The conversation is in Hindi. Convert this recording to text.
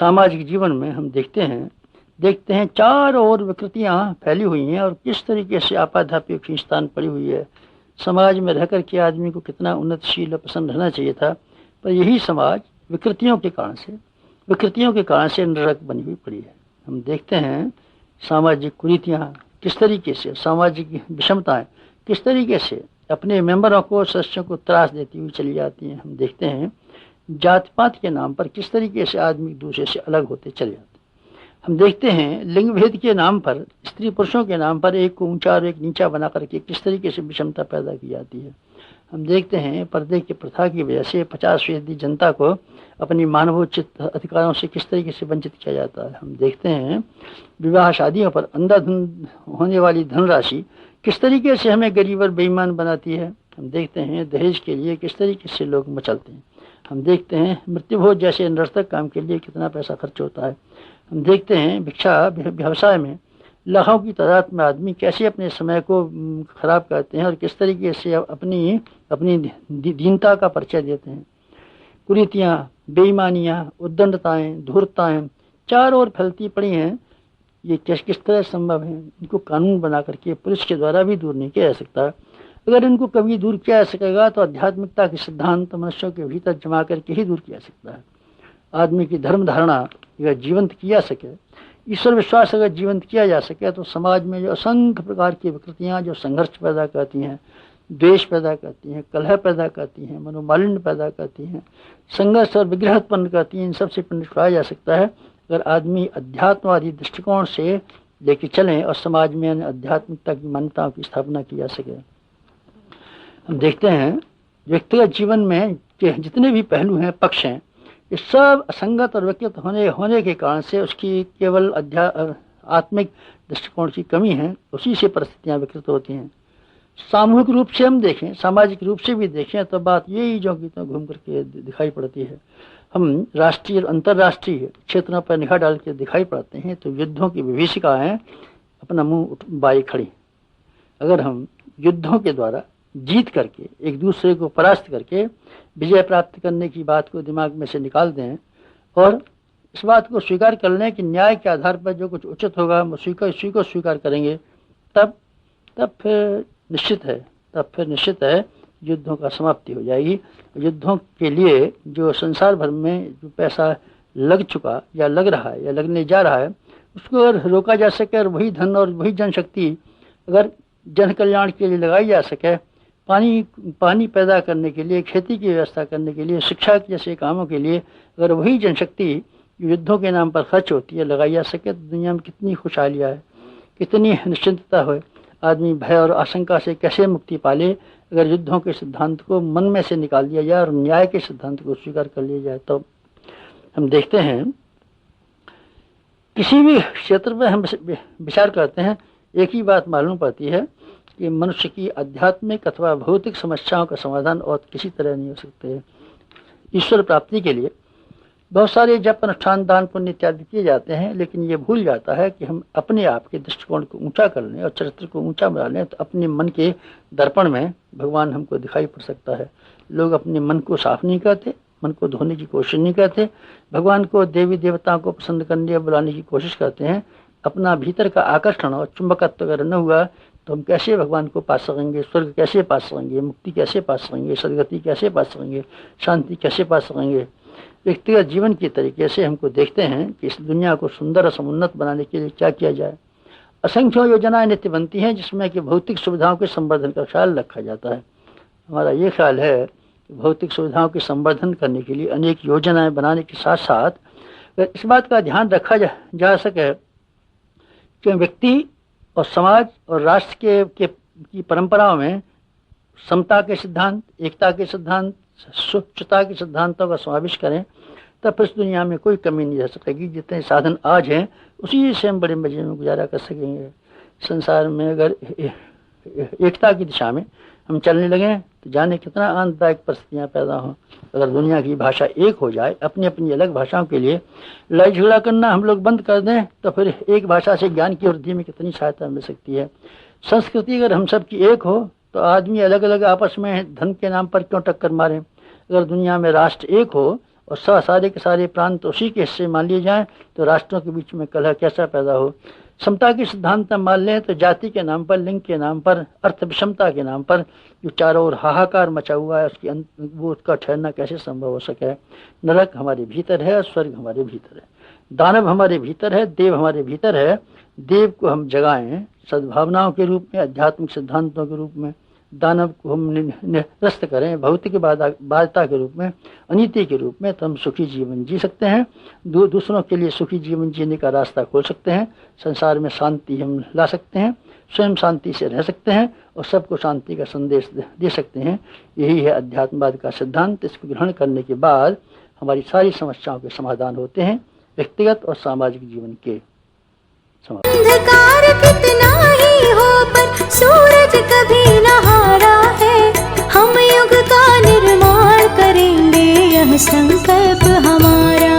सामाजिक जीवन में हम देखते हैं चारों ओर विकृतियां फैली हुई हैं और किस तरीके से आपाधापी खींचतान पड़ी हुई है। समाज में रहकर के आदमी को कितना उन्नतशील और प्रसन्न रहना चाहिए था, पर यही समाज विकृतियों के कारण से नरक बनी हुई पड़ी है। हम देखते हैं सामाजिक कुरीतियां किस तरीके से, सामाजिक विषमताएं किस तरीके से अपने मेंबरों को, सदस्यों को त्रास देती हुई चली जाती हैं। हम देखते हैं जात पात के नाम पर किस तरीके से आदमी एक दूसरे से अलग होते चले जाते हैं। हम देखते हैं लिंग भेद के नाम पर, स्त्री पुरुषों के नाम पर एक को ऊंचा और एक नीचा बना करके किस तरीके से विषमता पैदा की जाती है। हम देखते हैं पर्दे की प्रथा की वजह से 50% जनता को अपनी मानवोचित अधिकारों से किस तरीके से वंचित किया जाता है। हम देखते हैं विवाह शादियों पर अंधाधुंध होने वाली धनराशि किस तरीके से हमें गरीब और बेईमान बनाती है। हम देखते हैं दहेज के लिए किस तरीके से लोग मचलते हैं। हम देखते हैं मृत्युभोज जैसे निरर्थक काम के लिए कितना पैसा खर्च होता है। हम देखते हैं भिक्षा व्यवसाय में लाखों की तादाद में आदमी कैसे अपने समय को खराब करते हैं और किस तरीके से अपनी दीनता का परिचय देते हैं। कुरीतियाँ, बेईमानियाँ, उद्दंडताएं, धूर्तताएं चारों ओर फैलती पड़ी हैं। ये किस तरह संभव है? इनको कानून बना करके पुलिस के द्वारा भी दूर नहीं किया जा सकता। अगर इनको कभी दूर किया जा सकेगा तो आध्यात्मिकता के सिद्धांत मनुष्यों के भीतर जमा करके ही दूर किया जा सकता है। आदमी की धर्म धारणा अगर जीवंत किया सके, ईश्वर विश्वास अगर जीवंत किया जा सके, तो समाज में जो असंख्य प्रकार की विकृतियां जो संघर्ष पैदा करती हैं, द्वेष पैदा करती हैं, कलह पैदा करती हैं, मनोमालिन्य पैदा करती हैं, संघर्ष और विग्रह उत्पन्न करती हैं, इन सबसे छुड़ाया जा सकता है अगर आदमी अध्यात्मवादी दृष्टिकोण से लेके चलें और समाज में आध्यात्मिकता की मान्यताओं की स्थापना की जा सके। हम देखते हैं व्यक्तिगत जीवन में जितने भी पहलू हैं, पक्ष हैं, ये सब असंगत और विकृत होने के कारण से उसकी केवल आत्मिक दृष्टिकोण की कमी है, उसी से परिस्थितियां विकृत होती हैं। सामूहिक रूप से हम देखें, सामाजिक रूप से भी देखें तो बात यही जो कि तो घूम करके दिखाई पड़ती है। हम राष्ट्रीय और अंतर्राष्ट्रीय क्षेत्रों पर निगाह डाल के दिखाई पड़ते हैं तो युद्धों की विभीषिकाएं अपना मुंह बाई खड़ी। अगर हम युद्धों के द्वारा जीत करके, एक दूसरे को परास्त करके विजय प्राप्त करने की बात को दिमाग में से निकाल दें और इस बात को स्वीकार कर लें कि न्याय के आधार पर जो कुछ उचित होगा हम उसी को स्वीकार करेंगे, तब फिर निश्चित है युद्धों का समाप्ति हो जाएगी। युद्धों के लिए जो संसार भर में जो पैसा लग चुका या लग रहा है या लगने जा रहा है, उसको अगर रोका जा सके और वही धन और वही जनशक्ति अगर जन कल्याण के लिए लगाई जा सके, पानी पैदा करने के लिए, खेती की व्यवस्था करने के लिए, शिक्षा जैसे कामों के लिए अगर वही जनशक्ति युद्धों के नाम पर खर्च होती है लगाई जा सके, तो दुनिया में कितनी खुशहालियाँ है, कितनी निश्चिंतता हो। आदमी भय और आशंका से कैसे मुक्ति पाले अगर युद्धों के सिद्धांत को मन में से निकाल दिया जाए और न्याय के सिद्धांत को स्वीकार कर लिया जाए। तो हम देखते हैं किसी भी क्षेत्र में हम विचार करते हैं, एक ही बात मालूम पड़ती है कि मनुष्य की आध्यात्मिक अथवा भौतिक समस्याओं का समाधान और किसी तरह नहीं हो सकते। ईश्वर प्राप्ति के लिए बहुत सारे जप, अनुष्ठान, दान, पुण्य इत्यादि किए जाते हैं, लेकिन ये भूल जाता है कि हम अपने आप के दृष्टिकोण को ऊंचा कर लें और चरित्र को ऊंचा बना लें तो अपने मन के दर्पण में भगवान हमको दिखाई पड़ सकता है। लोग अपने मन को साफ नहीं करते, मन को धोने की कोशिश नहीं करते, भगवान को, देवी देवताओं को पसंद करने या बुलाने की कोशिश करते हैं। अपना भीतर का आकर्षण और चुंबकत्व अगर न हुआ तो हम कैसे भगवान को पा सकेंगे, स्वर्ग कैसे पा सकेंगे, मुक्ति कैसे पा सकेंगे, सदगति कैसे पा सकेंगे, शांति कैसे पा सकेंगे। व्यक्तिगत जीवन के तरीके से हमको देखते हैं कि इस दुनिया को सुंदर और समुन्नत बनाने के लिए क्या किया जाए। असंख्य योजनाएं नित्य बनती हैं जिसमें कि भौतिक सुविधाओं के संवर्धन का ख्याल रखा जाता है। हमारा ये ख्याल है कि भौतिक सुविधाओं के संवर्धन करने के लिए अनेक योजनाएं बनाने के साथ साथ इस बात का ध्यान रखा जा सके कि व्यक्ति और समाज और राष्ट्र की परंपराओं में समता के सिद्धांत, एकता के सिद्धांत, स्वच्छता के सिद्धांतों का समावेश करें, तब इस दुनिया में कोई कमी नहीं रह सकेगी। जितने साधन आज हैं उसी से हम बड़े मजे में गुजारा कर सकेंगे। संसार में अगर एकता की दिशा में हम चलने लगें तो जाने कितना आनंददायक परिस्थितियाँ पैदा हों। अगर दुनिया की भाषा एक हो जाए, अपनी अपनी अलग भाषाओं के लिए लड़ाई झगड़ा करना हम लोग बंद कर दें, तो फिर एक भाषा से ज्ञान की वृद्धि में कितनी सहायता मिल सकती है। संस्कृति अगर हम सब की एक हो तो आदमी अलग अलग आपस में धन के नाम पर क्यों टक्कर मारें। अगर दुनिया में राष्ट्र एक हो और सारे के सारे प्रांत उसी के हिस्से मान लिए जाएं तो राष्ट्रों के बीच में कलह कैसा पैदा हो। समता की सिद्धांत मान लें तो जाति के नाम पर, लिंग के नाम पर, अर्थ विषमता के नाम पर जो चारों ओर हाहाकार मचा हुआ है वो उसका ठहरना कैसे संभव हो सके। नरक हमारे भीतर है और स्वर्ग हमारे भीतर है, दानव हमारे भीतर है, देव हमारे भीतर है। देव को हम जगाएं सद्भावनाओं के रूप में, आध्यात्मिक सिद्धांतों के रूप में, दानव को हम निरस्त करें भौतिक बाध्यता के रूप में, अनीति के रूप में, तो हम सुखी जीवन जी सकते हैं। दूसरों के लिए सुखी जीवन जीने का रास्ता खोल सकते हैं। संसार में शांति हम ला सकते हैं, स्वयं शांति से रह सकते हैं और सबको शांति का संदेश दे सकते हैं। यही है अध्यात्मवाद का सिद्धांत। इसको ग्रहण करने के बाद हमारी सारी समस्याओं के समाधान होते हैं, व्यक्तिगत और सामाजिक जीवन के। अंधकार कितना ही हो पर सूरज कभी न हारा है। हम युग का निर्माण करेंगे, यह संकल्प हमारा।